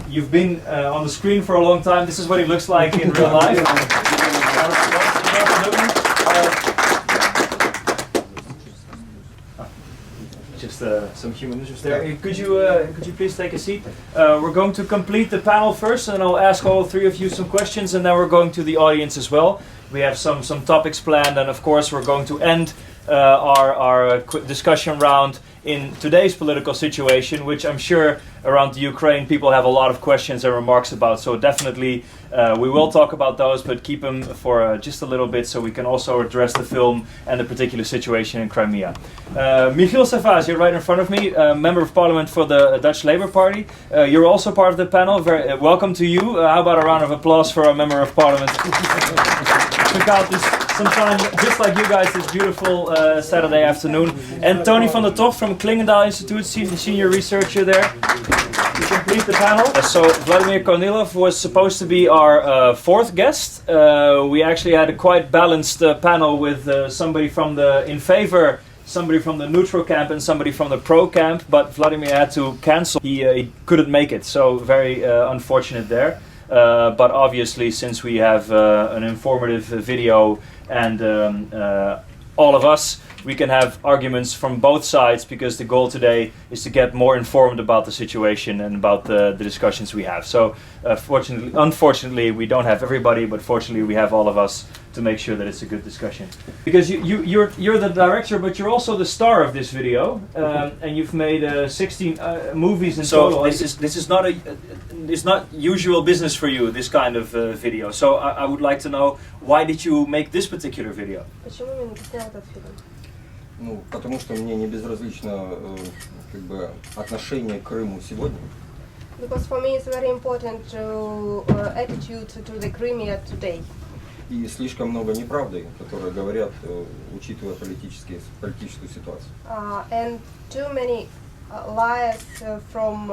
You've been on the screen for a long time. This is what he looks like in real life. Just some human interest there. Could you please take a seat? We're going to complete the panel first, and I'll ask all three of you some questions, and then we're going to the audience as well. We have some topics planned, and of course we're going to end our discussion round in today's political situation, which I'm sure around the Ukraine people have a lot of questions and remarks about. So definitely we will talk about those, but keep them for just a little bit so we can also address the film and the particular situation in Crimea. MICHIEL, you're right in front of me, Member of Parliament for the Dutch Labour Party. You're also part of the panel. Very welcome to you. How about a round of applause for our Member of Parliament? Took out some time, just like you guys, this beautiful Saturday afternoon. And Tony van der Tocht from Clingendeal Institute, senior researcher there. To complete the panel. So Vladimir Kornilov was supposed to be our fourth guest. We actually had a quite balanced panel with somebody from the in favor, somebody from the neutral camp, and somebody from the pro camp. But Vladimir had to cancel. He couldn't make it, so very unfortunate there. But obviously, since we have an informative video and all of us, we can have arguments from both sides, because the goal today is to get more informed about the situation and about the discussions we have. So unfortunately, we don't have everybody, but fortunately we have all of us to make sure that it's a good discussion. Because you're the director, but you're also the star of this video, and you've made 16 movies in total. So this is not it's not usual business for you, this kind of video. So I would like to know, why did you make this particular video? Почему именно ты снял этот фильм? Ну, потому что мне не безразлично отношение к Крыму сегодня. Because for me it's very important to attitude to the Crimea today. И слишком много неправды, которые говорят, учитывая политическую ситуацию. And too many lies from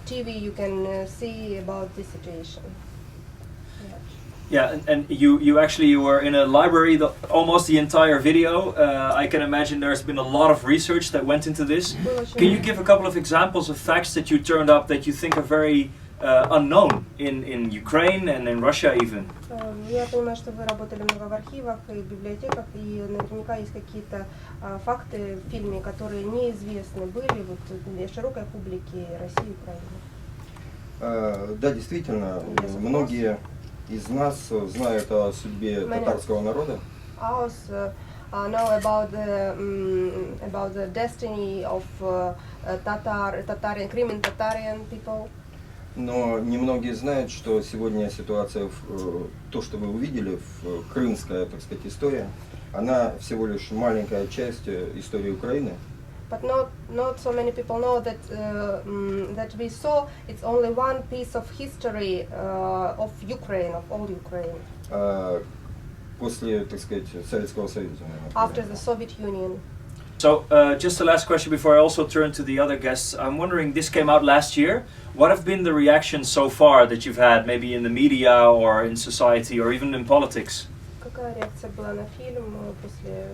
TV you can see about this situation. Yeah, and you actually were in a library almost the entire video. I can imagine there's been a lot of research that went into this. Can you give a couple of examples of facts that you turned up that you think are very unknown in Ukraine and in Russia even? Я понимаю, что вы работали много в архивах и библиотеках, и наверняка есть какие-то факты в фильме, которые неизвестны были вот для широкой публики России и Украины. Да, действительно, многие из нас знают о судьбе татарского народа. Us know about the destiny of Crimean Tatarian people. Но немногие знают, что сегодня ситуация, то, что вы увидели, крымская, так сказать, история, она всего лишь маленькая часть истории Украины. But not so many people know that that we saw it's only one piece of history of Ukraine, of all Ukraine. После, так сказать, Советского Союза. After the Soviet Union. So, just the last question before I also turn to the other guests. I'm wondering, this came out last year. What have been the reactions so far that you've had, maybe in the media or in society or even in politics? Какая реакция была на фильм после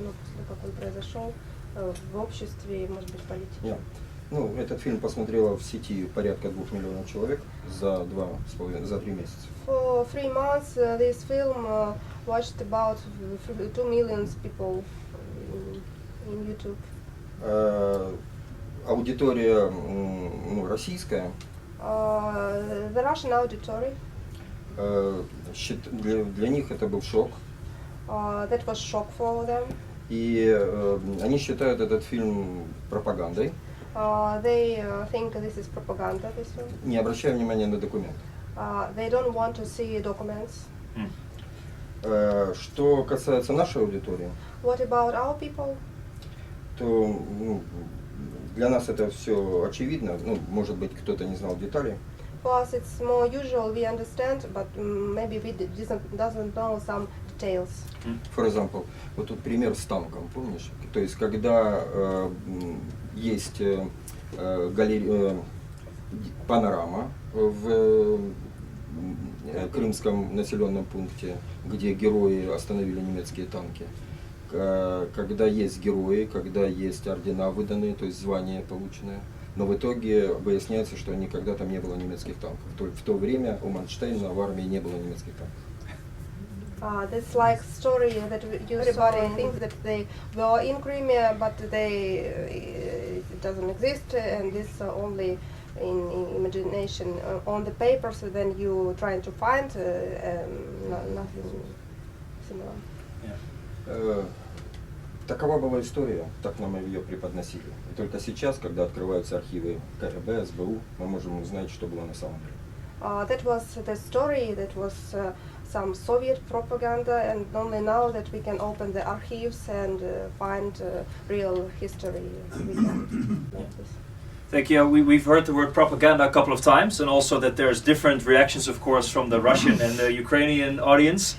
как он произошел в обществе, может быть, политике? Ну, этот фильм посмотрело в сети порядка 2 миллионов человек за 3 месяца. For 3 months, this film watched about 2 million people in YouTube. Аудитория российская. The Russian auditory. Для них это был шок. That was shock for them. И они считают этот фильм пропагандой. They think this is propaganda. This film. Не обращая внимания на документы. They don't want to see documents. Что касается нашей аудитории, What about our people? то для нас это все очевидно. Ну, может быть, кто-то не знал деталей. For us, it's more usual. We understand, but maybe we doesn't know some details. For example, вот тут пример с танком, помнишь? То есть, когда есть панорама в крымском населенном пункте, где герои остановили немецкие танки, когда есть герои, когда есть ордена выданные, то есть звания полученные, но в итоге выясняется, что никогда там не было немецких танков. В то время у Манштейна в армии не было немецких танков. That's like story that everybody thinks that they were in Crimea, but it doesn't exist, and this only in imagination on the paper. So then you trying to find nothing similar. Такова была история, так нам ее преподносили. И только сейчас, когда открываются архивы КГБ, СБУ, мы можем узнать, что было на самом деле. That was the story, that was some Soviet propaganda, and only now that we can open the archives and find real history. We can make this. Thank you. We've heard the word propaganda a couple of times, and also that there's different reactions, of course, from the Russian and the Ukrainian audience,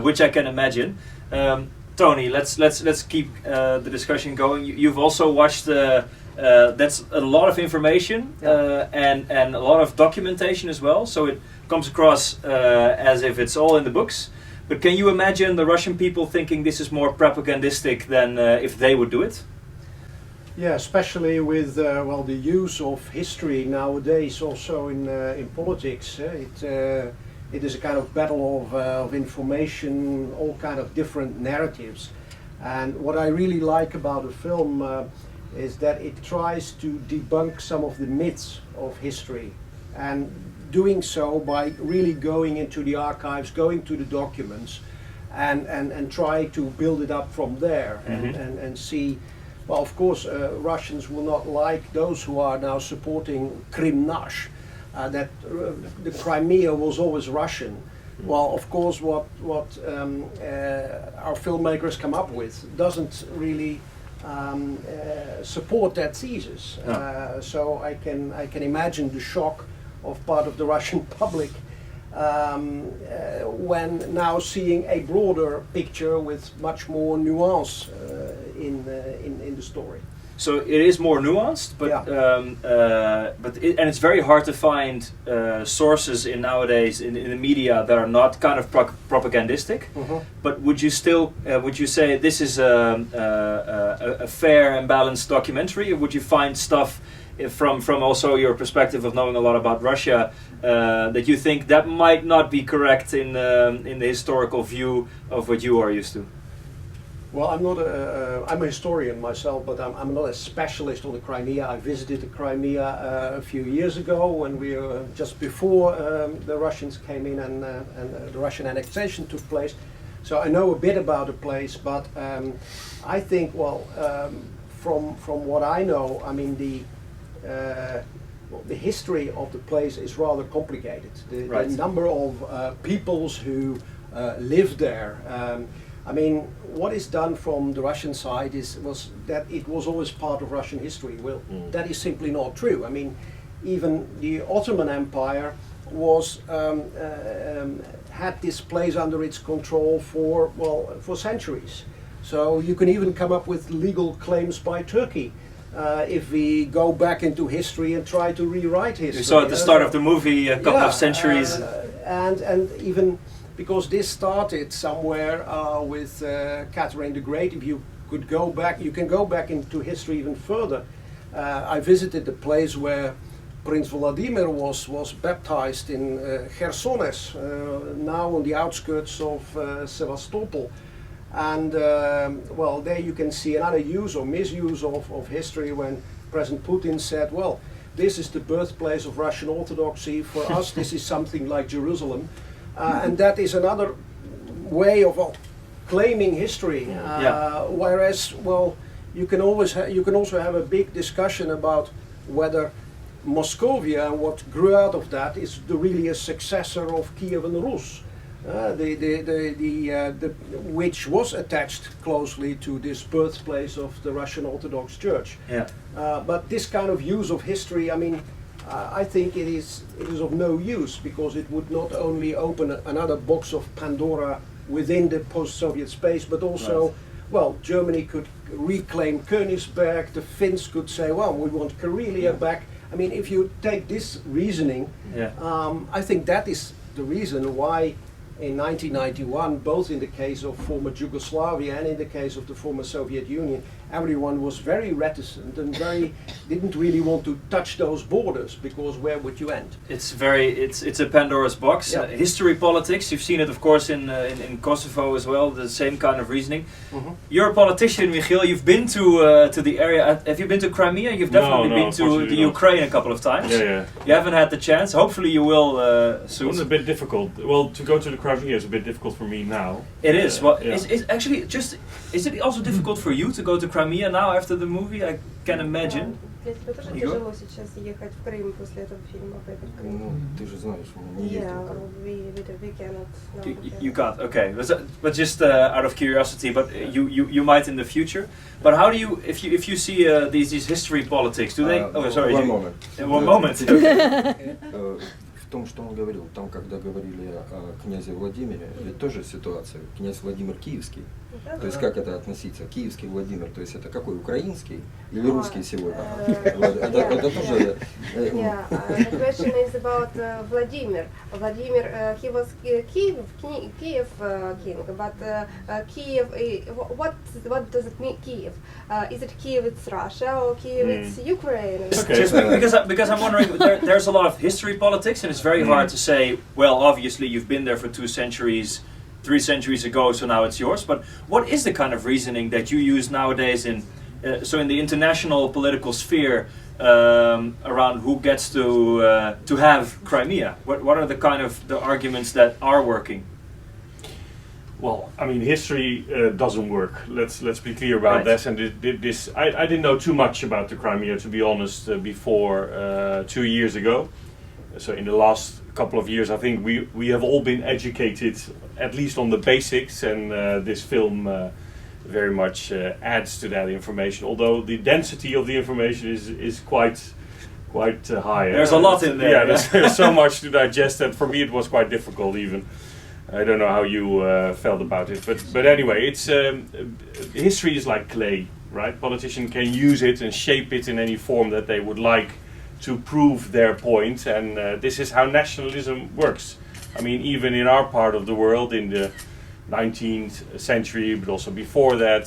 which I can imagine. Tony, let's keep the discussion going. You've also watched that's a lot of information and a lot of documentation as well. So it comes across as if it's all in the books. But can you imagine the Russian people thinking this is more propagandistic than if they would do it? Yeah, especially with the use of history nowadays, also in politics. It is a kind of battle of information, all kind of different narratives. And what I really like about the film is that it tries to debunk some of the myths of history, and doing so by really going into the archives, going to the documents, and try to build it up from there, and see. Well, of course, Russians will not like those who are now supporting Krim nash. That the Crimea was always Russian. Well, of course, what our filmmakers come up with doesn't really support that thesis. No. So I can imagine the shock of part of the Russian public when now seeing a broader picture with much more nuance in the story. So it is more nuanced, but and it's very hard to find sources nowadays in the media that are not kind of propagandistic. Mm-hmm. But would you still would you say this is a fair and balanced documentary, or would you find stuff from also your perspective of knowing a lot about Russia that you think that might not be correct in the historical view of what you are used to? Well, I'm a historian myself, but I'm not a specialist on the Crimea. I visited the Crimea a few years ago when we were just before the Russians came in and the Russian annexation took place. So I know a bit about the place, but I think, from what I know, I mean the history of the place is rather complicated. The number of peoples who live there. I mean, what is done from the Russian side was that it was always part of Russian history. Well, that is simply not true. I mean, even the Ottoman Empire was had this place under its control for centuries. So you can even come up with legal claims by Turkey if we go back into history and try to rewrite history. You saw at the start of the movie a couple of centuries. And even because this started somewhere with Catherine the Great. If you could go back, you can go back into history even further. I visited the place where Prince Vladimir was baptized in Chersones, now on the outskirts of Sevastopol. And there you can see another use or misuse of history when President Putin said, well, this is the birthplace of Russian Orthodoxy. For us, this is something like Jerusalem. And that is another way of claiming history. Whereas, you can also have a big discussion about whether Moscovia and what grew out of that is really a successor of Kiev and Rus, which was attached closely to this birthplace of the Russian Orthodox Church. Yeah. But this kind of use of history, I mean, I think it is of no use, because it would not only open another box of Pandora within the post-Soviet space, but also, Germany could reclaim Königsberg, the Finns could say, well, we want Karelia back. I mean, if you take this reasoning, I think that is the reason why in 1991, both in the case of former Yugoslavia and in the case of the former Soviet Union, everyone was very reticent and didn't really want to touch those borders, because where would you end? It's a Pandora's box. Yeah. History politics. You've seen it, of course, in Kosovo as well. The same kind of reasoning. Mm-hmm. You're a politician, Michiel. You've been to the area. Have you been to Crimea? You've definitely been to the Ukraine a couple of times. Yeah. You haven't had the chance. Hopefully, you will soon. It's a bit difficult. Well, to go to the Crimea is a bit difficult for me now. It is. Well, yeah. Is it also difficult for you to go to Crimea now after the movie? I can imagine. Для тебя тоже Игорь? тяжело сейчас ехать в Крым после этого фильма, поехать в Крым? Ну, ты же знаешь, мы не ездим там. we cannot. No, You can't. Okay, but just out of curiosity, but you might in the future. But how do you, if you see these history politics, do they? Oh, sorry. One moment. One moment. В том, что он говорил, там, когда говорили о князе Владимире, ведь тоже ситуация. Князь Владимир Киевский. То есть как это относиться? Киевский Владимир, то есть это какой, украинский или русский сегодня? Это тоже... Yeah, the question is about Vladimir. Vladimir, he was Kiev king, but Kiev, what does it mean, Kiev? Is it Kiev it's Russia or Kiev it's Ukraine? Okay. Just because I'm wondering, there's a lot of history politics, and it's very hard to say, well, obviously you've been there for 2 centuries, 3 centuries ago, so now it's yours. But what is the kind of reasoning that you use nowadays in the international political sphere around who gets to have Crimea? What are the kind of the arguments that are working? Well, I mean, history doesn't work. Let's be clear about Right. this. And this, I didn't know too much about the Crimea, to be honest, before 2 years ago. So in the last couple of years, I think we have all been educated, at least on the basics, and this film very much adds to that information. Although the density of the information is quite high. There's a lot in there. Yeah, there's so much to digest that for me it was quite difficult even. I don't know how you felt about it, but anyway, it's history is like clay, right? Politicians can use it and shape it in any form that they would like to prove their point, and this is how nationalism works. I mean, even in our part of the world, in the 19th century, but also before that,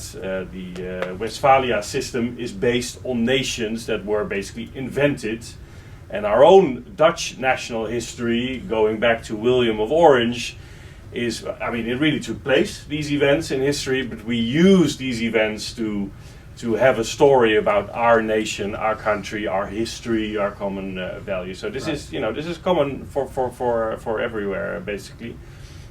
the Westphalia system is based on nations that were basically invented. And our own Dutch national history, going back to William of Orange, is, I mean, it really took place, these events in history, but we use these events to have a story about our nation, our country, our history, our common values. So this is, this is common for everywhere, basically.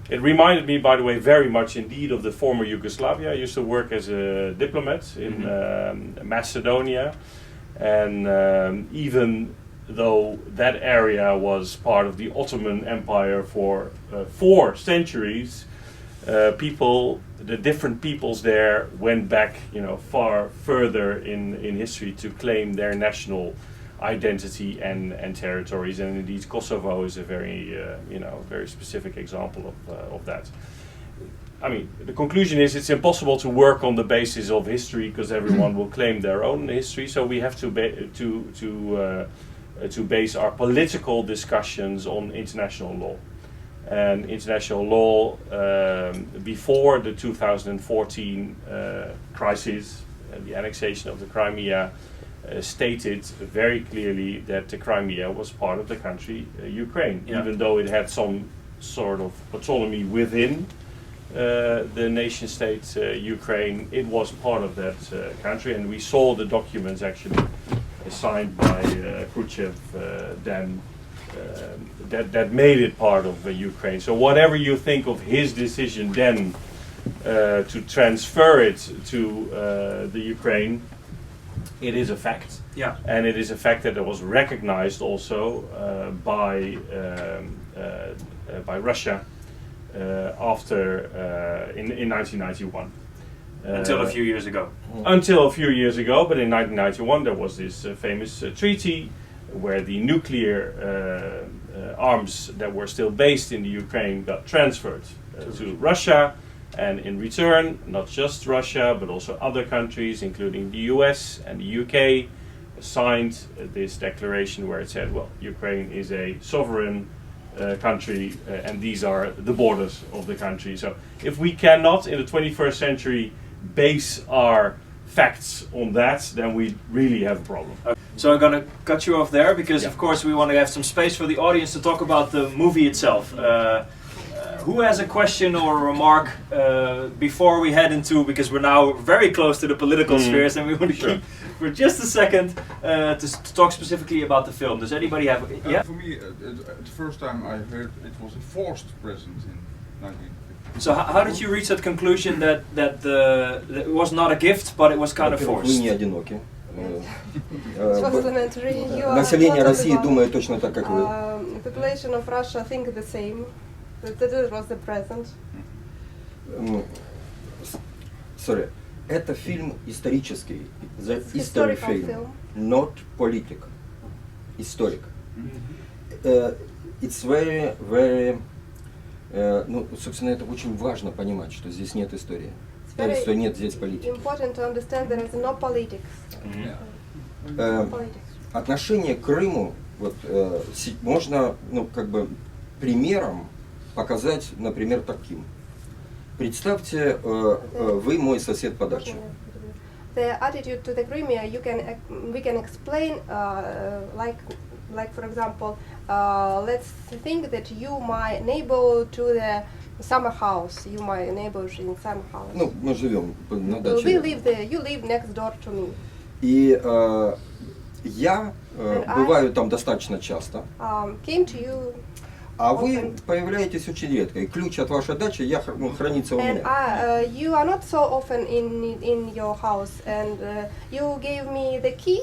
It reminded me, by the way, very much indeed of the former Yugoslavia. I used to work as a diplomat in Macedonia, and even though that area was part of the Ottoman Empire for 4 centuries, the different peoples there went back, far further in history to claim their national identity and territories. And indeed, Kosovo is a very, very specific example of that. I mean, the conclusion is it's impossible to work on the basis of history because everyone will claim their own history. So we have to base our political discussions on international law. And international law before the 2014 crisis, the annexation of the Crimea, stated very clearly that the Crimea was part of the country Ukraine, even though it had some sort of autonomy within the nation state Ukraine. It was part of that country, and we saw the documents actually signed by Khrushchev then. That made it part of Ukraine. So whatever you think of his decision then to transfer it to the Ukraine, it is a fact. Yeah. And it is a fact that it was recognized also by Russia after in 1991. Until a few years ago. Until a few years ago, but in 1991 there was this famous treaty where the nuclear arms that were still based in the Ukraine got transferred to Russia, and in return, not just Russia, but also other countries, including the US and the UK, signed this declaration where it said, well, Ukraine is a sovereign country, and these are the borders of the country. So if we cannot, in the 21st century, base our facts on that, then we really have a problem. So I'm gonna cut you off there because, Yeah. of course, we want to have some space for the audience to talk about the movie itself. Who has a question or a remark before we head into, because we're now very close to the political spheres, and we want to Sure. keep for just a second to talk specifically about the film. Does anybody have? Yeah. For me, the first time I heard it was a forced presence in 1950. So how did you reach that conclusion that that it was not a gift, but it was kind of Во-первых, вы forced? не одиноки. It's complementary. You are Население not России alone. думает точно так, как вы. The population of Russia think the same. That it was the present. Sorry. Это фильм исторический. The It's history historical film, film. not politic. Историк. It's very, very... ну, собственно, это очень важно понимать, что здесь нет истории. It's very Что нет здесь политики. important to understand there is no politics. No politics. Отношение к Крыму вот, можно, ну, как бы, примером показать, например, таким. Представьте, вы мой сосед по даче. The attitude to the Crimea, we can explain, like for example, let's think that you my neighbor to the summer house. You my neighbors in summer house. Ну, мы живем на даче. We live there. You live next door to me. И я бываю там достаточно часто, Came to you, а вы появляетесь очень редко. И ключ от вашей дачи хранится у and меня. you are not so often in your house, and you gave me the key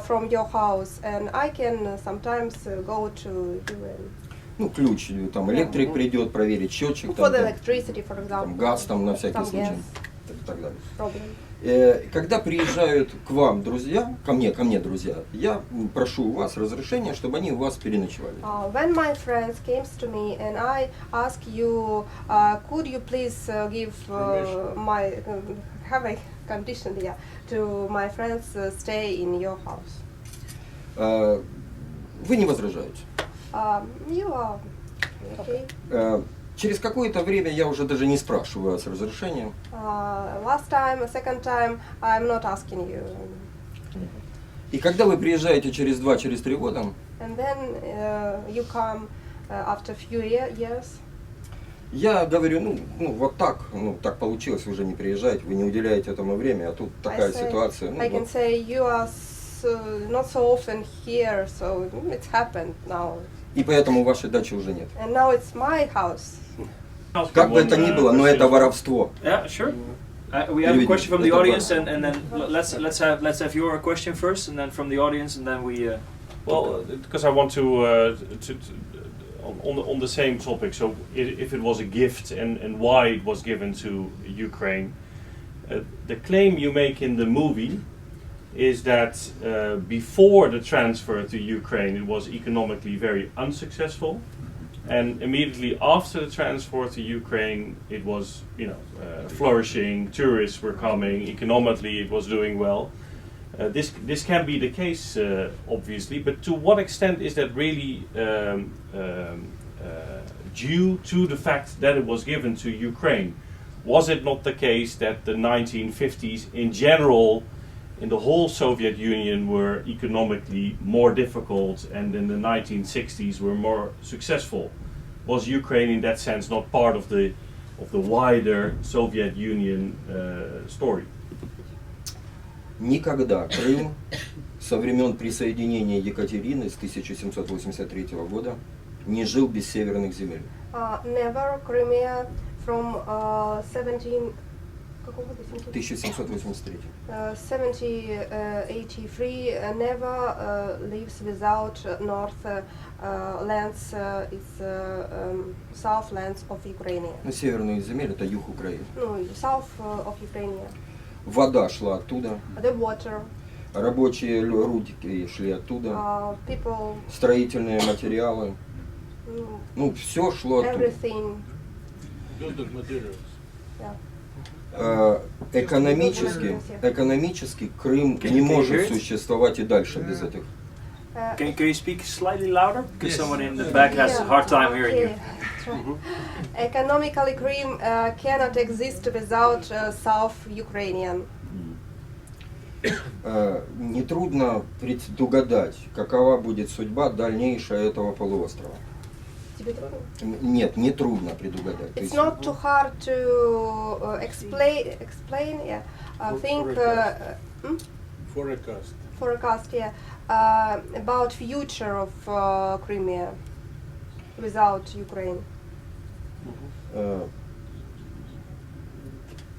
from your house, and I can sometimes go to you and Ну, ключ, там электрик придет проверить счетчик, for там, the electricity, for example. там газ там на всякий Some случай. gas И так далее. problem. Когда приезжают к вам друзья, ко мне друзья, я прошу у вас разрешения, чтобы они у вас переночевали. When my friends came to me and I ask you, could you please give my have a condition, yeah, to my friends stay in your house? Вы не возражаете. You are okay. Через какое-то время я уже даже не спрашиваю вас разрешения. Last time, second time, I'm not asking you. И когда вы приезжаете через 2-3 года, And then you come after a few years. я говорю, ну вот так, так получилось, вы уже не приезжаете, вы не уделяете этому время, а тут такая ситуация. I can say you are not so often here, so it's happened now. И поэтому вашей дачи уже нет. And now it's my house. Как бы это ни было, но это воровство. Yeah, sure. We have a question from the audience, and then let's have your question first, and then from the audience, and then we. Well, because I want to on the same topic. So, if it was a gift and why it was given to Ukraine, the claim you make in the movie is that before the transfer to Ukraine, it was economically very unsuccessful, and immediately after the transfer to Ukraine, it was flourishing. Tourists were coming. Economically, it was doing well. This can be the case, obviously, but to what extent is that really due to the fact that it was given to Ukraine? Was it not the case that the 1950s in general in the whole Soviet Union were economically more difficult, and in the 1960s were more successful? Was Ukraine in that sense not part of the wider Soviet Union story? Никогда Крым со времен присоединения Екатерины с 1783 года не жил без северных земель. Never Crimea from 1783 never lives without north lands, south lands of Ukraine. Ну, северные земли это юг Украины. No, south of Ukraine. Вода шла оттуда, The water. рабочие рудики шли оттуда, People. строительные материалы. Ну, все шло оттуда. Everything. Building materials. Yeah. Экономически Крым не может существовать и дальше без этих. Can you speak slightly louder? Because someone in the back has a hard time hearing you. Economically, Crimea cannot exist without South Ukrainian. Нетрудно предугадать, какова будет судьба дальнейшая этого полуострова. Тебе трудно? Нет, не трудно предугадать. То It's есть, not too hard to explain. Yeah, think. Forecast. Forecast. Yeah, about future of Crimea without Ukraine.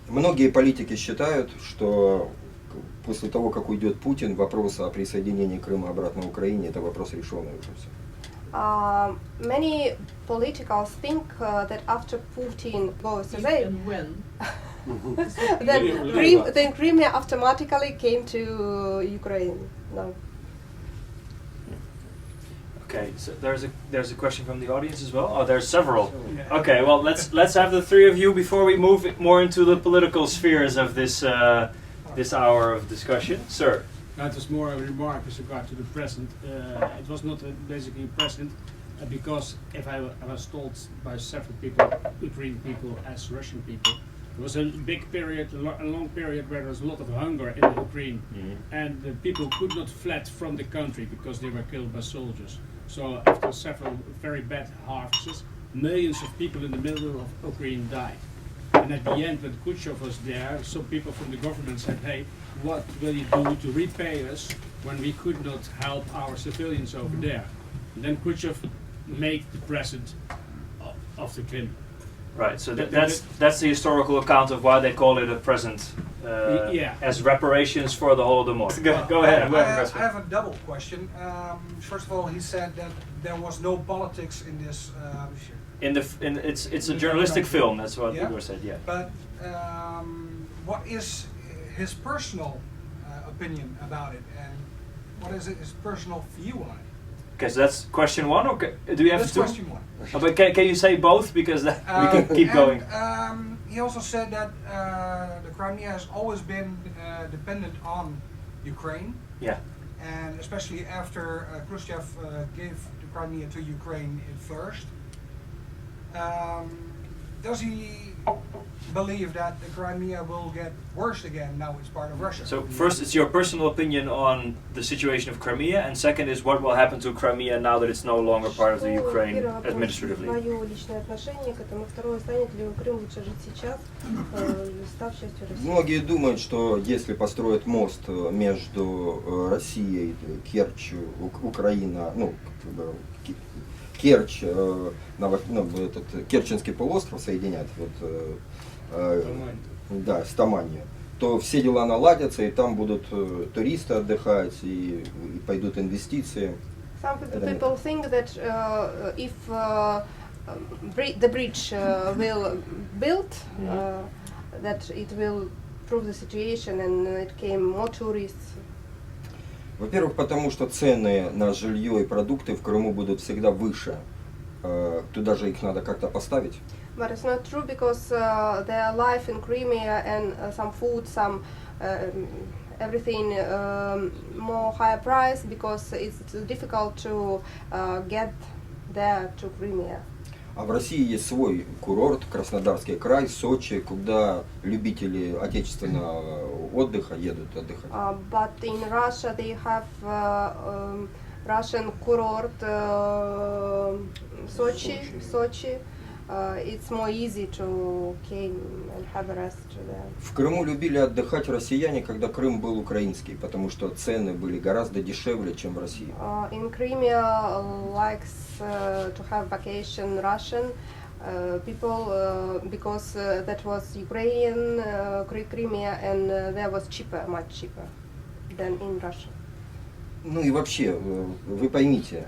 Многие политики считают, что после того, как уйдет Путин, вопрос о присоединении Крыма обратно Украине, это вопрос решенный уже все. Many politicals think that after Putin goes away, And when? then Crimea automatically came to Ukraine. No. Okay, so there's a question from the audience as well. Oh, there's several. Okay, well let's have the three of you before we move more into the political spheres of this this hour of discussion. Sir. That was more a remark with regard to the present. It was not basically present because if I was told by several people, Ukrainian people as Russian people, there was a big period, a long period where there was a lot of hunger in Ukraine, and the people could not fled from the country because they were killed by soldiers. So after several very bad harvests, millions of people in the middle of Ukraine died. And at the end, when Khrushchev was there, some people from the government said, hey, what will you do to repay us when we could not help our civilians over there? And then Khrushchev made the present of the Krim. Right, so that's the historical account of why they call it a present as reparations for the Holodomor. Go ahead. I have a double question. First of all, he said that there was no politics in this. It's a journalistic film. That's what Igor said. Yeah. But what is his personal opinion about it, and what is his personal view on it? Okay, so that's question one, or do we have That's two? question one. Oh, but can you say both, because we can keep going. He also said that the Crimea has always been dependent on Ukraine. Yeah. And especially after Khrushchev gave the Crimea to Ukraine, it flourished. Does he believe that the Crimea will get worse again now it's part of Russia? So first, it's your personal opinion on the situation of Crimea, and second is what will happen to Crimea now that it's no longer part of the Ukraine administratively. Твое личное отношение к этому. Второе, станет ли Крым лучше жить сейчас, став частью России? Многие думают, что если построят мост между Россией, Керчь, Украина, Керчь, этот Керченский полуостров соединят с Таманью, то все дела наладятся, и там будут туристы отдыхать, и пойдут инвестиции. Some people think that if the bridge will build, that it will improve the situation and it came more tourists. Во-первых, потому что цены на жилье и продукты в Крыму будут всегда выше. Туда же их надо как-то поставить. But it's not true because their life in Crimea and some food, some everything more higher price because it's difficult to get there to Crimea. А в России есть свой курорт, Краснодарский край, Сочи, куда любители отечественного отдыха едут отдыхать. But in Russia they have Russian курорт Sochi. It's more easy to came and have a rest there. В Крыму любили отдыхать россияне, когда Крым был украинский, потому что цены были гораздо дешевле, чем в России. In Crimea likes to have vacation Russian people because that was Ukrainian Crimea and there was cheaper, much cheaper than in Russia. Ну и вообще, вы поймите,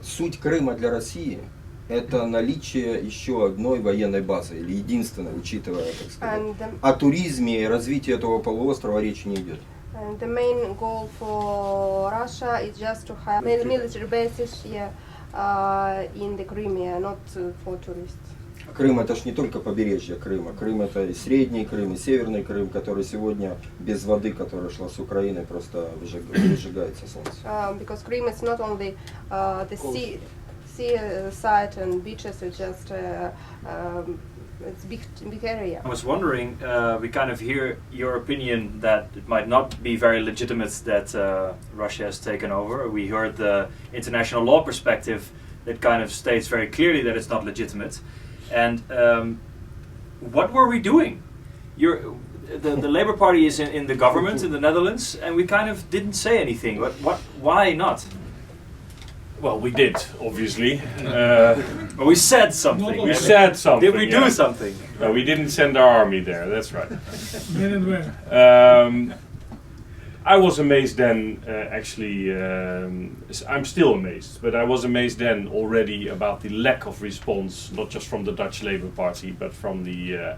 суть Крыма для России – это наличие еще одной военной базы, или единственной, учитывая, так сказать. О туризме и развитии этого полуострова речи не идет. And the main goal for Russia is just to have military bases in the Crimea, not for tourists. Крым – это ж не только побережье Крыма. Крым – это и Средний Крым, и Северный Крым, который сегодня без воды, которая шла с Украины, просто выжигается солнце. Because Krim is not only the sea side and beaches, it's just it's big area. I was wondering, we kind of hear your opinion that it might not be very legitimate that Russia has taken over. We heard the international law perspective that kind of states very clearly that it's not legitimate. And what were we doing? The Labour Party is in the government in the Netherlands, and we kind of didn't say anything. Why not? Well, we did, obviously. But we said something. We said something. Did we do something? No, we didn't send our army there, that's right. When and where? I was amazed then, actually, I'm still amazed, but I was amazed then already about the lack of response, not just from the Dutch Labour Party, but from the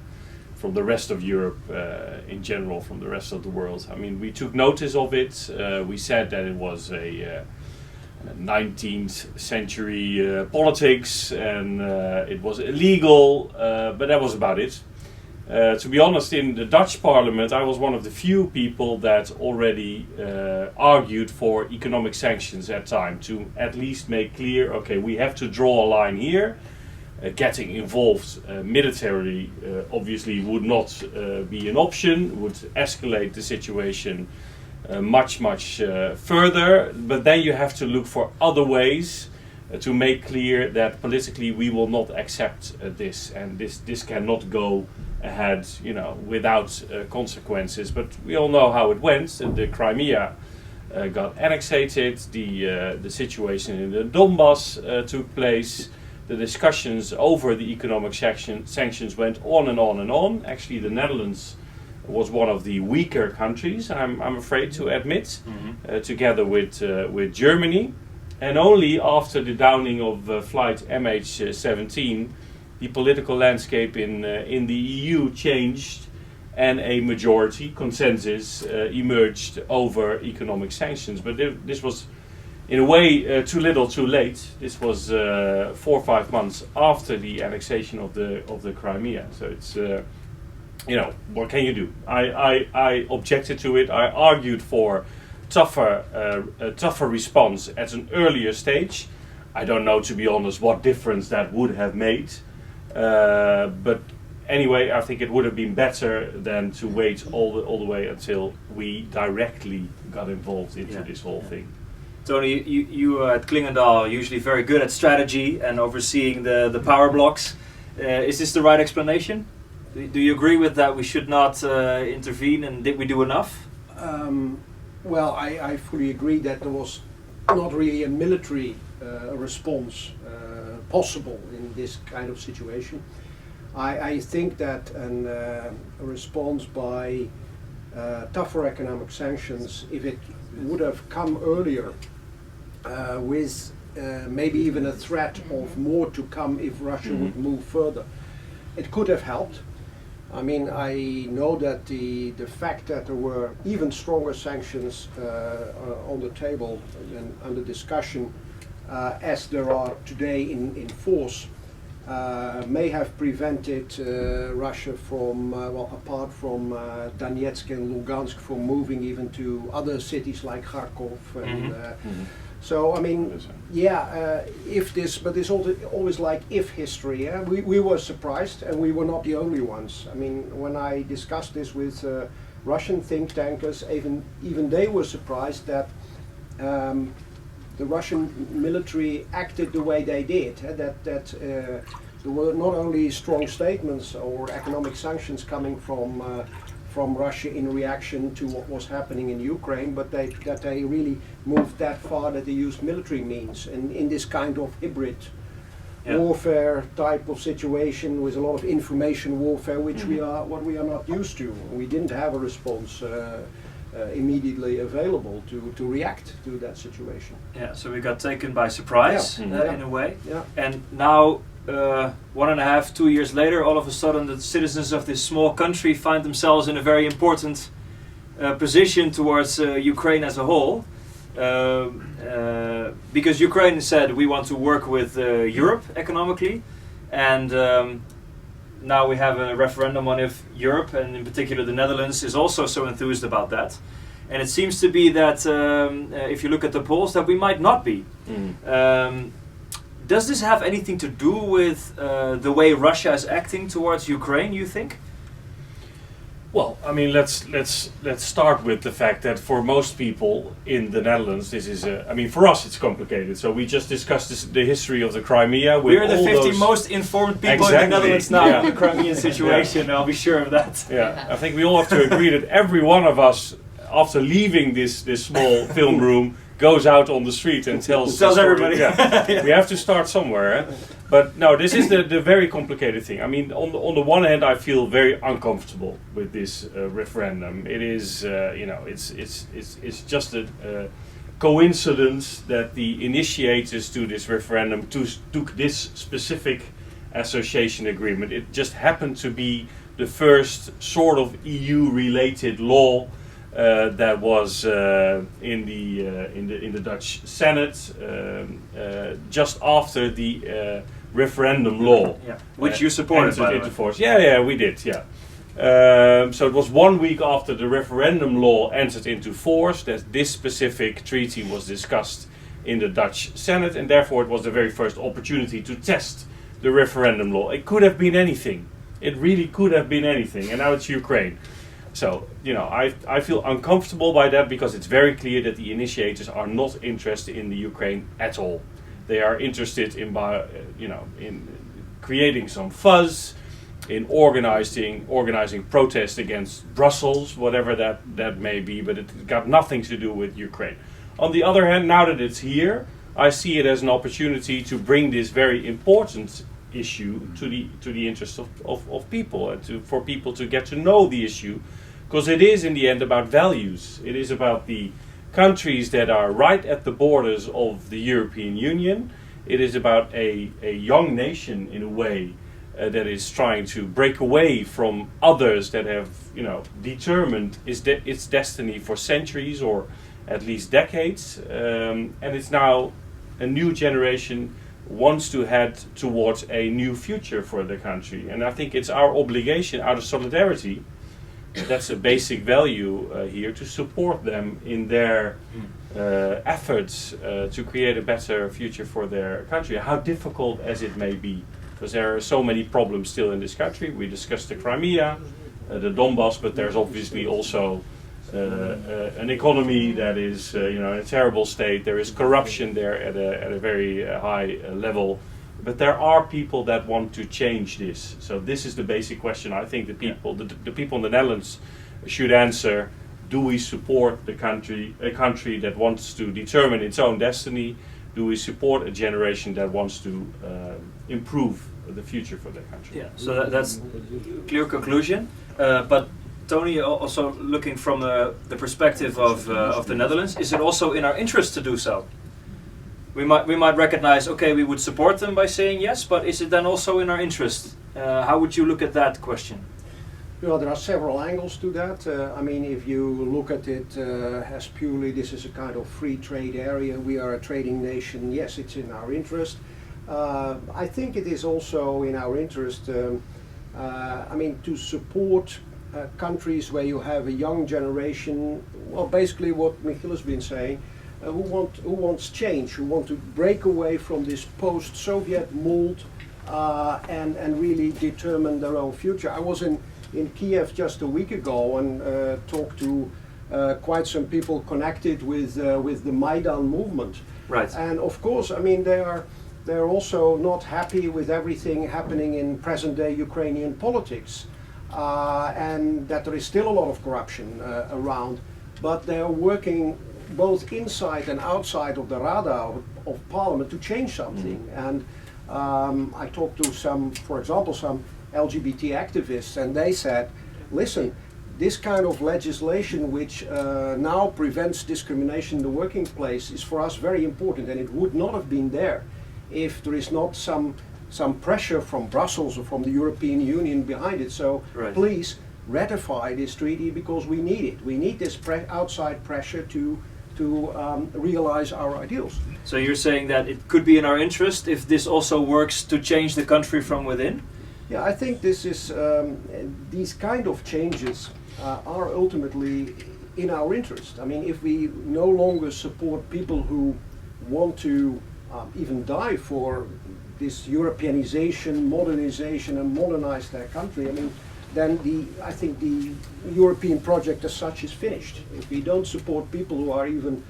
rest of Europe in general, from the rest of the world. I mean, we took notice of it, we said that it was a 19th century politics and it was illegal, but that was about it. To be honest, in the Dutch parliament I was one of the few people that already argued for economic sanctions at time, to at least make clear, okay, we have to draw a line here. Getting involved militarily obviously would not be an option, would escalate the situation much further, but then you have to look for other ways to make clear that politically we will not accept this, and this cannot go ahead, you know, without consequences. But we all know how it went. The Crimea got annexated, the situation in the Donbass took place, the discussions over the economic sanctions went on and on and on. Actually, the Netherlands was one of the weaker countries, I'm afraid to admit, together with Germany. And only after the downing of flight MH17, the political landscape in the EU changed, and a majority consensus emerged over economic sanctions. But this was, in a way, too little, too late. This was 4 or 5 months after the annexation of the Crimea. So it's you know, what can you do? I objected to it. I argued for a tougher response at an earlier stage. I don't know, to be honest, what difference that would have made. But anyway, I think it would have been better than to wait all the way until we directly got involved into this whole thing. Tony, you at Clingendeal are usually very good at strategy and overseeing the power blocks. Is this the right explanation? Do you agree with that we should not intervene, and did we do enough? Well, I fully agree that there was not really a military response possible in this kind of situation. I think that a response by tougher economic sanctions, if it would have come earlier with maybe even a threat of more to come if Russia would move further, it could have helped. I mean, I know that the fact that there were even stronger sanctions on the table and under discussion as there are today in force may have prevented Russia from, well, apart from Donetsk and Lugansk, from moving even to other cities like Kharkov. And, so, I mean, yeah, if this, but it's always like if history. Yeah? We were surprised, and we were not the only ones. I mean, when I discussed this with Russian think tankers, even they were surprised that the Russian military acted the way they did. That there were not only strong statements or economic sanctions coming from Russia in reaction to what was happening in Ukraine, but that they really moved that far that they used military means, and in this kind of hybrid warfare type of situation with a lot of information warfare, which we are not used to. We didn't have a response immediately available to react to that situation. Yeah, so we got taken by surprise in a way. Yeah. And now 1.5, 2 years later, all of a sudden the citizens of this small country find themselves in a very important position towards Ukraine as a whole. Because Ukraine said we want to work with Europe economically, and now we have a referendum on if Europe, and in particular the Netherlands, is also so enthused about that. And it seems to be that if you look at the polls, that we might not be. Does this have anything to do with the way Russia is acting towards Ukraine, you think? Well, I mean, let's start with the fact that for most people in the Netherlands, this is I mean, for us it's complicated. So we just discussed the history of the Crimea. With We're the 50 most informed people in the Netherlands now in the Crimean situation. I'll be sure of that. Yeah, I think we all have to agree that every one of us, after leaving this small film room, goes out on the street and tells everybody. Yeah. Yeah. We have to start somewhere. Eh? But no, this is the very complicated thing. I mean, on the one hand, I feel very uncomfortable with this referendum. It is, you know, it's just a coincidence that the initiators to this referendum took this specific association agreement. It just happened to be the first sort of EU-related law that was in the Dutch Senate just after the referendum law, which you supported, by the way. Force. Yeah, we did. Yeah. So it was 1 week after the referendum law entered into force that this specific treaty was discussed in the Dutch Senate, and therefore it was the very first opportunity to test the referendum law. It could have been anything. It really could have been anything, and now it's Ukraine. So, you know, I feel uncomfortable by that because it's very clear that the initiators are not interested in the Ukraine at all. They are interested in, in creating some fuzz, in organizing protests against Brussels, whatever that may be, but it got nothing to do with Ukraine. On the other hand, now that it's here, I see it as an opportunity to bring this very important issue to the interest of people, and for people to get to know the issue, because it is in the end about values. It is about the countries that are right at the borders of the European Union. It is about a young nation in a way that is trying to break away from others that have, you know, determined its destiny for centuries or at least decades, and it's now a new generation wants to head towards a new future for the country. And I think it's our obligation out of solidarity, that's a basic value here, to support them in their efforts to create a better future for their country, how difficult as it may be. Because there are so many problems still in this country. We discussed the Crimea, the Donbass, but there's obviously also an economy that is, in a terrible state. There is corruption there at a very high level. But there are people that want to change this. So this is the basic question. I think the people in the Netherlands should answer: do we support a country that wants to determine its own destiny? Do we support a generation that wants to improve the future for their country? Yeah. So that's a clear conclusion. But Tony, also looking from the perspective of the Netherlands, is it also in our interest to do so? We might recognize, okay, we would support them by saying yes, but is it then also in our interest? How would you look at that question? Well, there are several angles to that. I mean, if you look at it as purely this is a kind of free trade area, we are a trading nation, yes, it's in our interest. I think it is also in our interest, to support countries where you have a young generation, well, basically what MICHIEL has been saying, who wants change, who want to break away from this post-Soviet mold and really determine their own future. I was in Kiev just a week ago and talked to quite some people connected with the Maidan movement. Right. And of course, I mean, they're also not happy with everything happening in present-day Ukrainian politics, and that there is still a lot of corruption around. But they are working both inside and outside of the radar of Parliament to change something. And I talked to for example, some LGBT activists, and they said, listen, this kind of legislation which now prevents discrimination in the working place is for us very important, and it would not have been there if there is not some pressure from Brussels or from the European Union behind it. So please ratify this treaty, because we need it. We need this outside pressure to realize our ideals. So you're saying that it could be in our interest if this also works to change the country from within? Yeah, I think this is these kind of changes are ultimately in our interest. I mean, if we no longer support people who want to even die for this Europeanization, modernization, and modernize their country, I mean, then I think the European project as such is finished. If we don't support people who are even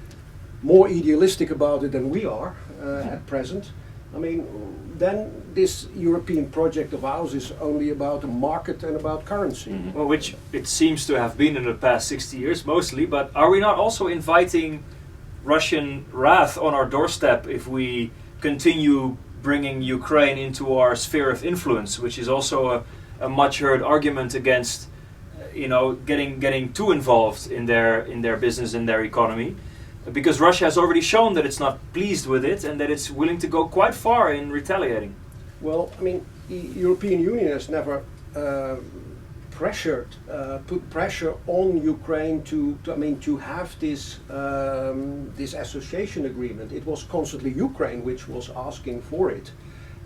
more idealistic about it than we are at present, I mean, then this European project of ours is only about a market and about currency. Well, which it seems to have been in the past 60 years mostly, but are we not also inviting Russian wrath on our doorstep if we continue bringing Ukraine into our sphere of influence, which is also a much heard argument against, getting too involved in their business and their economy, because Russia has already shown that it's not pleased with it and that it's willing to go quite far in retaliating. Well, I mean, the European Union has never put pressure on Ukraine to have this this association agreement. It was constantly Ukraine which was asking for it,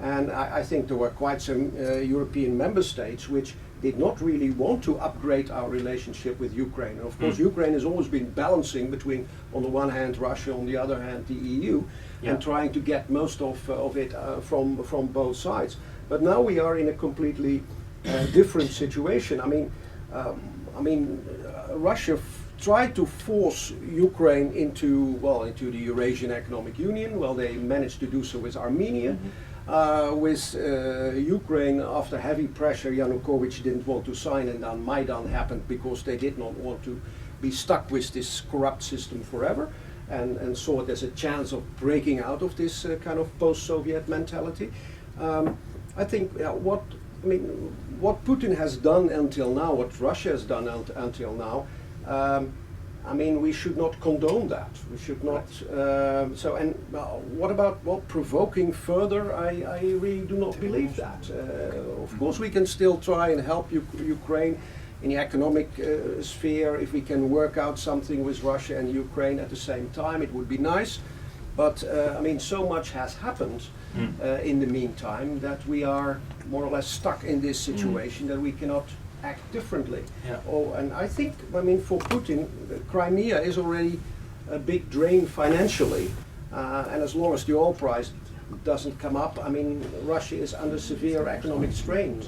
and I think there were quite some European member states which did not really want to upgrade our relationship with Ukraine. And of course, Ukraine has always been balancing between, on the one hand, Russia, on the other hand, the EU, and trying to get most of it from both sides. But now we are in a completely different situation. I mean, Russia tried to force Ukraine into the Eurasian Economic Union. Well, they managed to do so with Armenia. With Ukraine, after heavy pressure, Yanukovych didn't want to sign, and then Maidan happened because they did not want to be stuck with this corrupt system forever, and saw it as a chance of breaking out of this kind of post-Soviet mentality. I think what Putin has done until now, what Russia has done until now, we should not condone that. We should not. What about provoking further? I really do not believe that. Of course, we can still try and help Ukraine in the economic sphere. If we can work out something with Russia and Ukraine at the same time, it would be nice. But so much has happened in the meantime that we are more or less stuck in this situation that we cannot act differently. And I think, for Putin, Crimea is already a big drain financially, and as long as the oil price doesn't come up, Russia is under severe economic strain.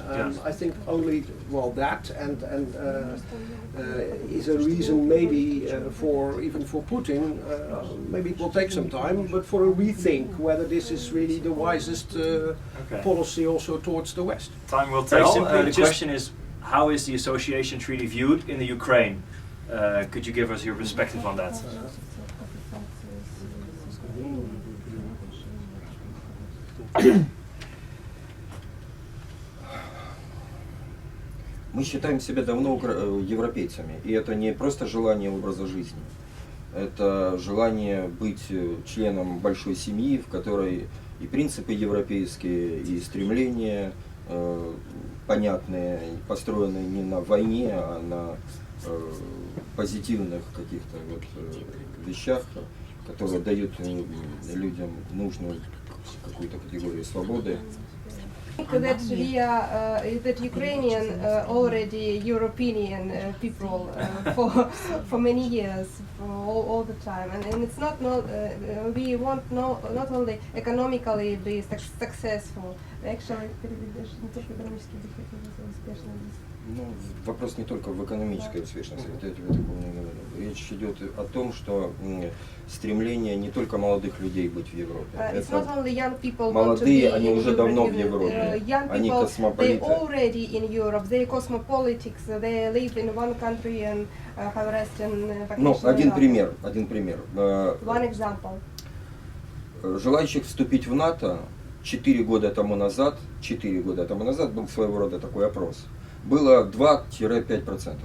I think only that is a reason maybe for Putin. Maybe it will take some time, but for a rethink whether this is really the wisest policy also towards the West. Time will tell. The question is, how is the association treaty viewed in the Ukraine? Could you give us your perspective on that? Мы считаем себя давно европейцами, и это не просто желание образа жизни, это желание быть членом большой семьи, в которой и принципы европейские, и стремления понятные, построенные не на войне, а на позитивных каких-то вещах, которые дают людям нужную какую-то категорию свободы. That we are, that Ukrainian already European people for many years, for all the time, and it's not we want not only economically be successful, actually. Вопрос не только в экономической успешности, я тебе такого не говорю. Речь идет о том, что стремление не только молодых людей быть в Европе. Это молодые, они уже давно в Европе, они космополиты. They already in Europe, they cosmopolitics, they live in one country and have rest in один пример. One example. Желающих вступить в НАТО 4 года тому назад был своего рода такой опрос. Было 2-5%.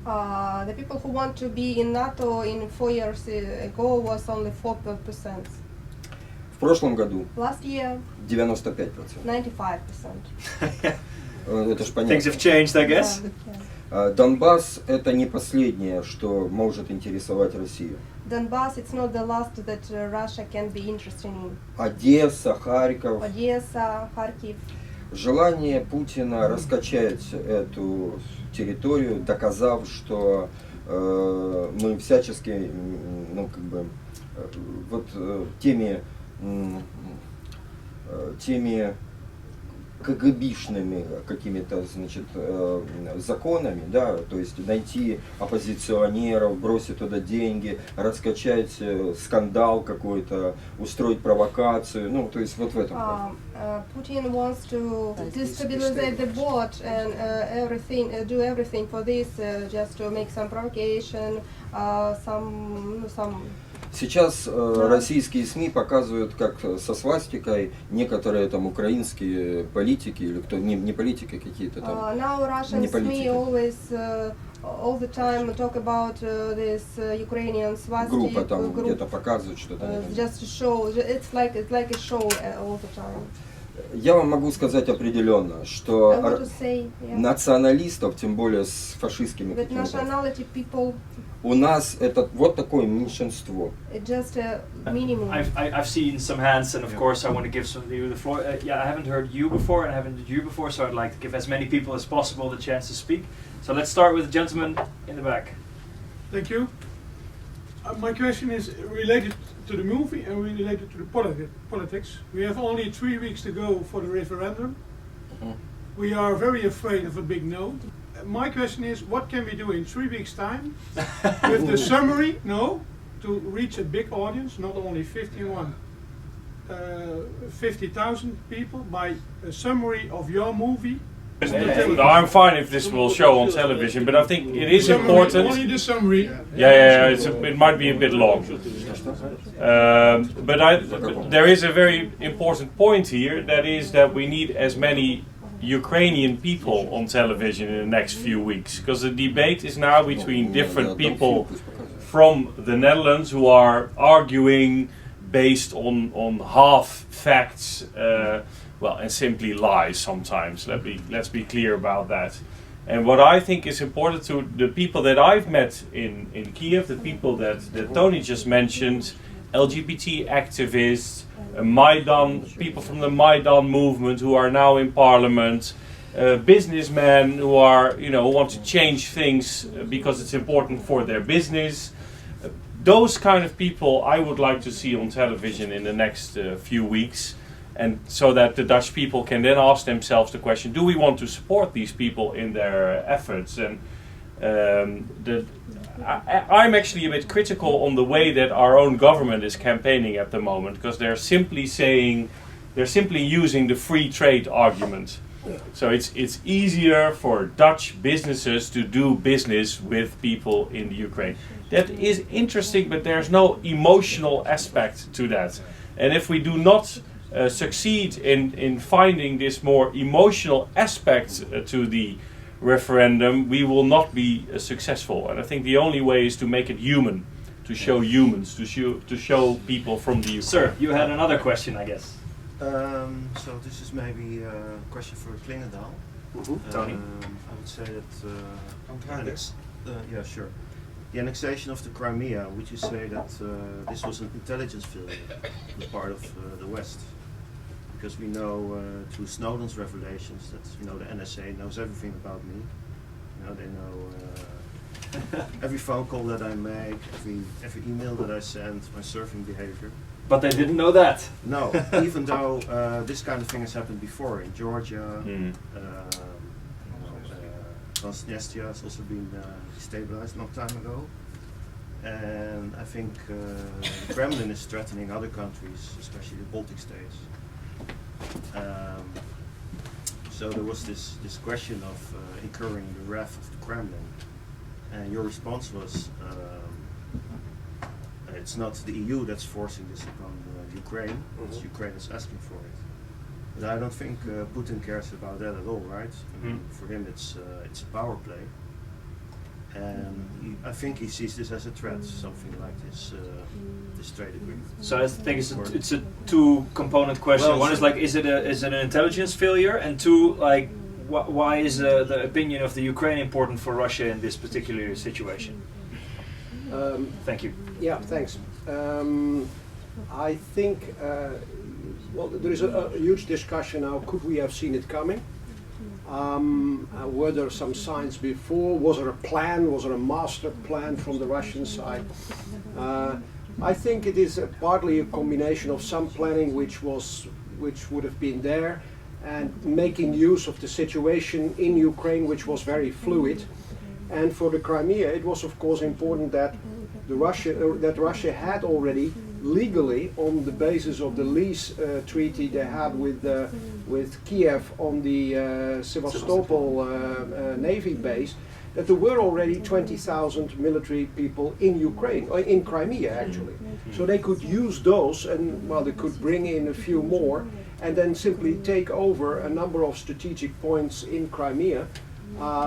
The people who want to be in NATO in 4 years ago was only 4%. В прошлом году Last year, 95%. 95%. Это ж понятно. Things have changed, I guess. Донбасс — это не последнее, что может интересовать Россию. Donbass, it's not the last that Russia can be interested in. Одесса, Харьков. Одесса, Kharkiv. Желание Путина раскачать эту территорию, доказав, что мы всячески, теми теми КГБшными какими-то, значит, законами, да, то есть найти оппозиционеров, бросить туда деньги, раскачать скандал какой-то, устроить провокацию, ну, то есть вот в этом. Putin wants to destabilize the board and everything, do everything for this, just to make some provocation, some. Сейчас российские СМИ показывают, как со свастикой некоторые там украинские политики или кто не политики какие-то там. Now Russian SME always all the time talk about this Ukrainian swastika. Группа там где-то показывают что-то. Just to show, it's like a show all the time. Я вам могу сказать определенно, что националистов, тем более с фашистскими какими-то, у нас это вот такое меньшинство. Just a minimum. I've seen some hands, and of course I want to give you the floor. Yeah, I haven't heard you before, and I haven't heard you before, so I'd like to give as many people as possible the chance to speak. So let's start with the gentleman in the back. Thank you. My question is related to the movie and related to the politics. We have only 3 weeks to go for the referendum. We are very afraid of a big no. My question is, what can we do in 3 weeks' time with the summary, to reach a big audience, not only 50,000 people, by a summary of your movie? No, I'm fine if this will show on television, but I think it is important. Only the summary. Yeah, it might be a bit long. But there is a very important point here, that is that we need as many Ukrainian people on television in the next few weeks, because the debate is now between different people from the Netherlands who are arguing based on half facts, and simply lies sometimes. Let's be clear about that. And what I think is important to the people that I've met in Kiev, the people that Tony just mentioned, LGBT activists, Maidan, people from the Maidan movement who are now in parliament, businessmen who are, who want to change things because it's important for their business. Those kind of people I would like to see on television in the next few weeks, and so that the Dutch people can then ask themselves the question: do we want to support these people in their efforts? And I'm actually a bit critical on the way that our own government is campaigning at the moment, because they're simply using the free trade argument. So it's easier for Dutch businesses to do business with people in the Ukraine. That is interesting, but there's no emotional aspect to that. And if we do not succeed in finding this more emotional aspect to the referendum, we will not be successful. And I think the only way is to make it human, to show humans, to show people from the Ukraine. Sir, you had another question, I guess. So this is maybe a question for Clingendeal. Tony? I would say that yeah, sure. The annexation of the Crimea, would you say that this was an intelligence failure on the part of the West? Because we know through Snowden's revelations that the NSA knows everything about me. They know every phone call that I make, every email that I send, my surfing behavior. But they didn't know that. No, even though this kind of thing has happened before in Georgia. Transnistria has also been destabilized a long time ago. And I think the Kremlin is threatening other countries, especially the Baltic states. So there was this question of incurring the wrath of the Kremlin, and your response was it's not the EU that's forcing this upon Ukraine, it's Ukraine that's asking for it. But I don't think Putin cares about that at all, right? I mean, for him it's a power play, and I think he sees this as a threat, something like this trade agreement. So I think it's a two-component question. One is like, is it an intelligence failure, and two, like, why is the opinion of the Ukraine important for Russia in this particular situation? Thank you. Yeah, thanks. I think there is a huge discussion now. Could we have seen it coming? Were there some signs before? Was there a plan? Was there a master plan from the Russian side? I think it is partly a combination of some planning which would have been there, and making use of the situation in Ukraine, which was very fluid. And for the Crimea, it was of course important that Russia had already legally, on the basis of the lease treaty they had with Kiev on the Sevastopol Navy base, that there were already 20,000 military people in Ukraine, or in Crimea actually. So they could use those, and well, they could bring in a few more, and then simply take over a number of strategic points in Crimea,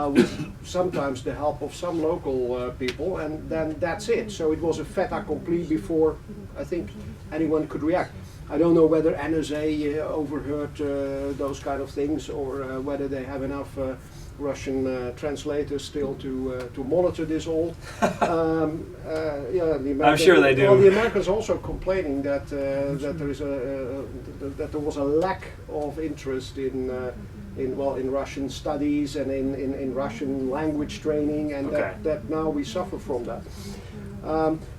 with sometimes the help of some local people, and then that's it. So it was a fait accompli before I think anyone could react. I don't know whether NSA overheard those kind of things, or whether they have enough Russian translators still to monitor this all. Yeah, I'm sure they do. Well, the Americans also complaining that that there was a lack of interest in Russian studies and in Russian language training, and that now we suffer from that.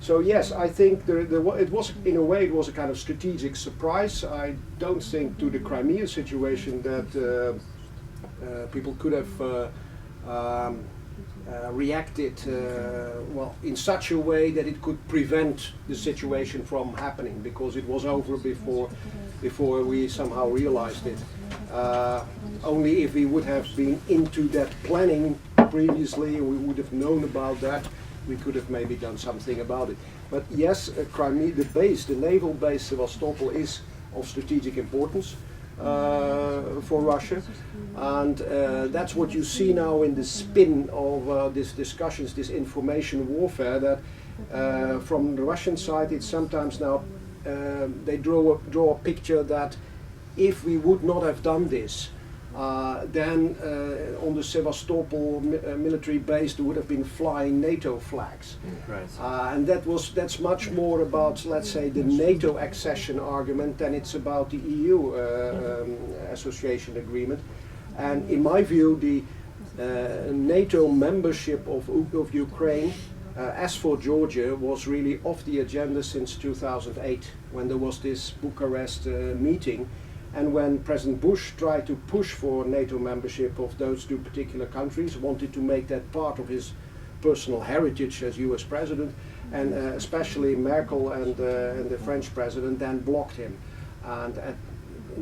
So yes, I think it was, in a way, it was a kind of strategic surprise. I don't think to the Crimea situation that people could have reacted well in such a way that it could prevent the situation from happening, because it was over before we somehow realized it. Only if we would have been into that planning previously, we would have known about that, we could have maybe done something about it. But yes, Crimea, the naval base Sevastopol, is of strategic importance for Russia, and that's what you see now in the spin of these discussions, this information warfare, that from the Russian side it's sometimes now they draw a picture that if we would not have done this, then on the Sevastopol military base there would have been flying NATO flags. Right. And that's much more about, let's say, the NATO accession argument than it's about the EU association agreement. And in my view, the NATO membership of Ukraine, as for Georgia, was really off the agenda since 2008, when there was this Bucharest meeting. And when President Bush tried to push for NATO membership of those two particular countries, wanted to make that part of his personal heritage as US president, and especially Merkel and the French president then blocked him. And at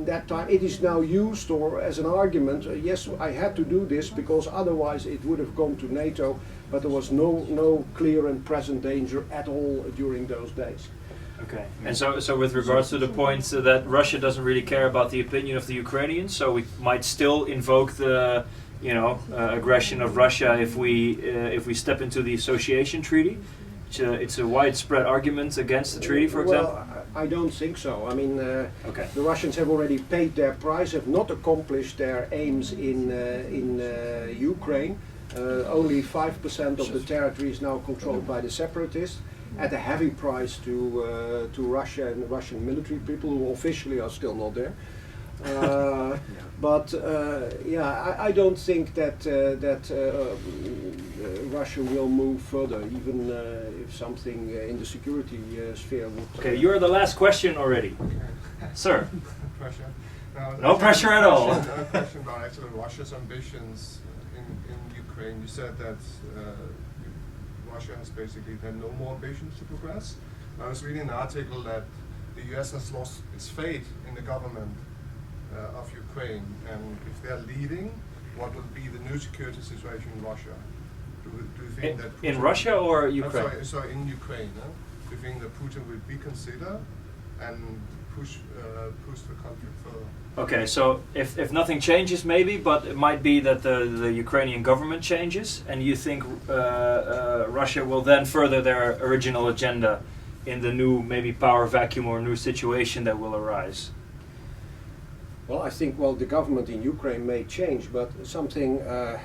that time it is now used as an argument, yes, I had to do this because otherwise it would have gone to NATO, but there was no clear and present danger at all during those days. Okay, and so with regards to the point that Russia doesn't really care about the opinion of the Ukrainians, so we might still invoke the aggression of Russia if we step into the association treaty. It's a widespread argument against the treaty, for example. Well, I don't think so. I mean, okay. The Russians have already paid their price, have not accomplished their aims in Ukraine. Only 5% of the territory is now controlled by the separatists, at a heavy price to Russia and Russian military people who officially are still not there. But yeah, I don't think that Russia will move further, even if something in the security sphere would. Okay, you're the last question already, sir. Pressure. No pressure at all. A question about actually Russia's ambitions in Ukraine. You said that Russia has basically then no more ambitions to progress. I was reading an article that the US has lost its faith in the government of Ukraine, and if they're leaving, what would be the new security situation in Russia? Do you think that Putin, in Russia or Ukraine? Sorry, in Ukraine. Do you think that Putin will reconsider and push the country further? Okay, so if nothing changes, maybe, but it might be that the Ukrainian government changes, and you think Russia will then further their original agenda in the new maybe power vacuum or new situation that will arise? Well, I think the government in Ukraine may change, but something, or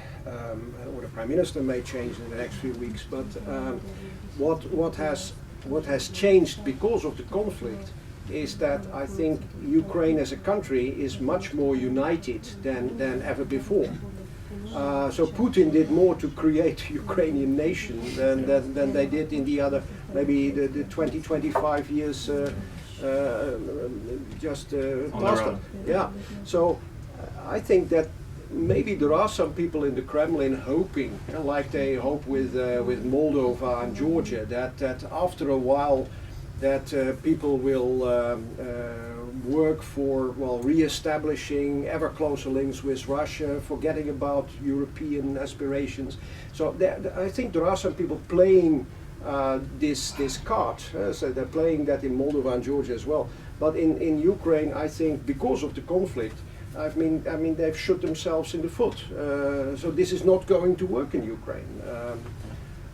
the Prime Minister may change in the next few weeks. But what has changed because of the conflict is that I think Ukraine as a country is much more united than ever before. So Putin did more to create a Ukrainian nation than they did in the other maybe the 20-25 years just passed. Yeah, so I think that maybe there are some people in the Kremlin hoping, like they hope with Moldova and Georgia, that after a while that people will work for, well, re-establishing ever closer links with Russia, forgetting about European aspirations. So I think there are some people playing this card, so they're playing that in Moldova and Georgia as well. But in Ukraine, I think because of the conflict, I mean they've shot themselves in the foot. So this is not going to work in Ukraine.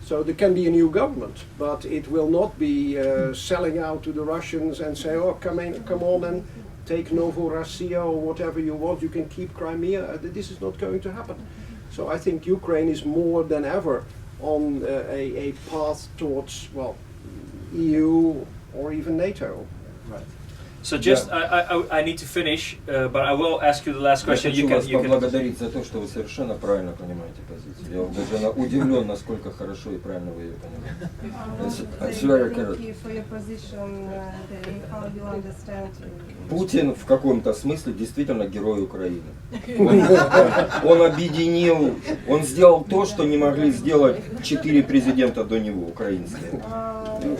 So there can be a new government, but it will not be selling out to the Russians and say, oh, come on and take Novorossiya or whatever you want, you can keep Crimea. This is not going to happen. So I think Ukraine is more than ever on a path towards, well, EU or even NATO. Right. So just, I need to finish, but I will ask you the last question. Я хочу вас поблагодарить за то, что вы совершенно правильно понимаете позицию. Я даже удивлен, насколько хорошо и правильно вы ее понимаете. Thank you for your position, how you understand. Путин в каком-то смысле действительно герой Украины. Он объединил, он сделал то, что не могли сделать 4 президента до него, украинские. In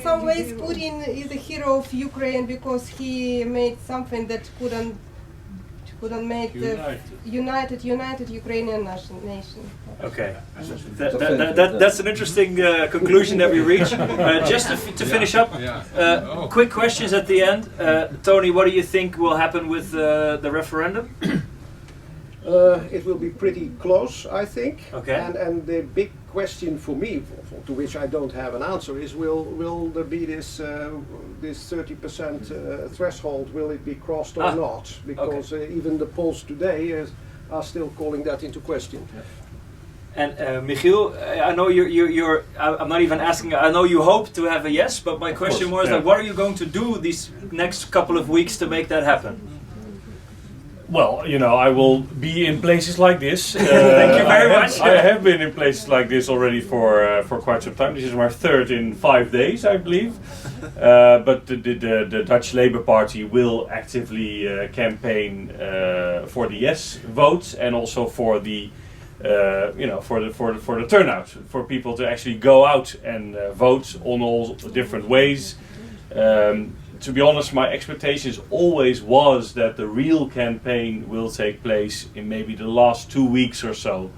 some ways, Putin is a hero of Ukraine because he made something that couldn't make the united Ukrainian nation. Okay, that's an interesting conclusion that we reach. Just to finish up, quick questions at the end. Tony, what do you think will happen with the referendum? It will be pretty close, I think. Okay. And the big question for me, to which I don't have an answer, is will there be this 30% threshold? Will it be crossed or not? Because even the polls today are still calling that into question. And Michiel, I know you're. I'm not even asking. I know you hope to have a yes, but my question more is like, what are you going to do these next couple of weeks to make that happen? Well, you know, I will be in places like this. Thank you very much. I have been in places like this already for quite some time. This is my third in 5 days, I believe. But the Dutch Labour Party will actively campaign for the yes vote and also for the for the turnout, for people to actually go out and vote on all different ways. To be honest, my expectations always was that the real campaign will take place in maybe the last 2 weeks or so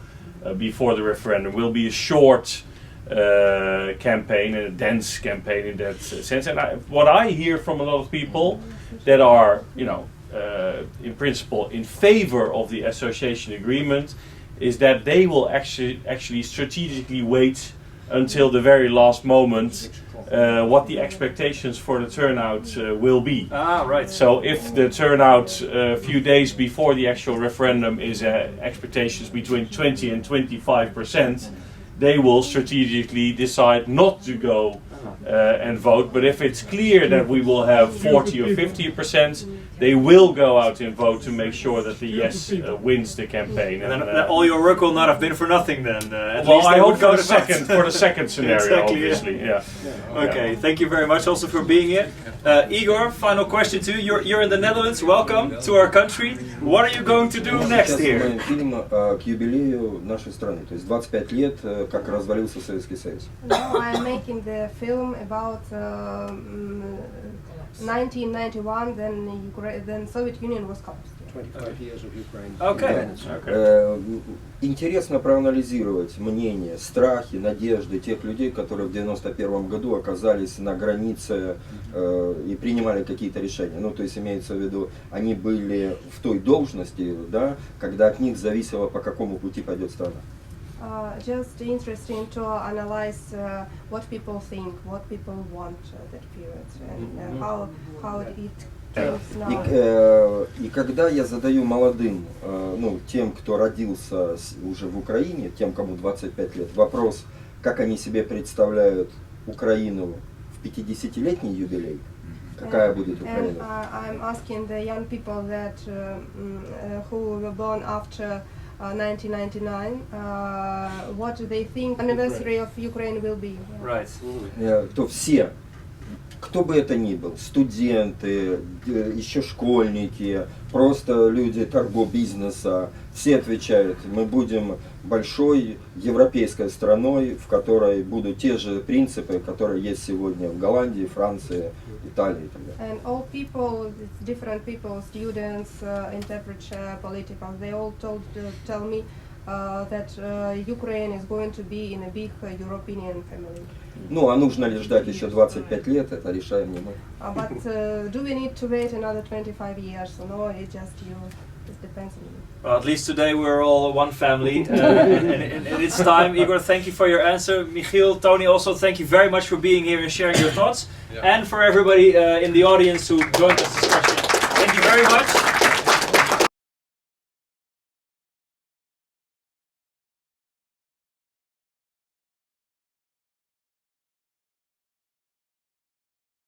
before the referendum. Will be a short campaign and a dense campaign in that sense. And what I hear from a lot of people that are, in principle in favor of the association agreement, is that they will actually strategically wait until the very last moment what the expectations for the turnout will be. Right. So if the turnout a few days before the actual referendum is expectations between 20 and 25%, they will strategically decide not to go and vote. But if it's clear that we will have 40 or 50%, they will go out and vote to make sure that the yes wins the campaign. And then all your work will not have been for nothing then. Well, I hope for the second scenario, exactly, obviously. Yeah. Okay, thank you very much also for being here. Igor, final question to you. You're in the Netherlands. Welcome to our country. What are you going to do next here? Мы фильм к юбилею нашей страны, то есть 25 лет, как развалился Советский Союз. Now I'm making the film about 1991, then Soviet Union was collapsed. 25 years of Ukraine. Okay. Интересно проанализировать мнения, страхи, надежды тех людей, которые в 91 году оказались на границе и принимали какие-то решения. Ну, то есть имеется в виду, они были в той должности, да, когда от них зависело, по какому пути пойдет страна. Just interesting to analyze what people think, what people want that period, and how it И когда я задаю молодым, тем, кто родился уже в Украине, тем, кому 25 лет, вопрос, как они себе представляют Украину в 50-летний юбилей, какая будет Украина? I'm asking the young people that who were born after 1999. What do they think anniversary of Ukraine will be? Right. То все, кто бы это ни был, студенты, еще школьники, просто люди торгобизнеса, все отвечают, мы будем большой европейской страной, в которой будут те же принципы, которые есть сегодня в Голландии, Франции, Италии и так далее. And all people, different people, students, interpreters, politicians, they all tell me that Ukraine is going to be in a big European family. Ну, а нужно ли ждать еще 25 лет, это решаем не мы. But do we need to wait another 25 years? No, it just you. It depends on you. Well, at least today we're all one family, and it's time. Igor, thank you for your answer. Michiel, Tony, also thank you very much for being here and sharing your thoughts. Yeah. And for everybody in the audience who joined us this discussion, thank you very much.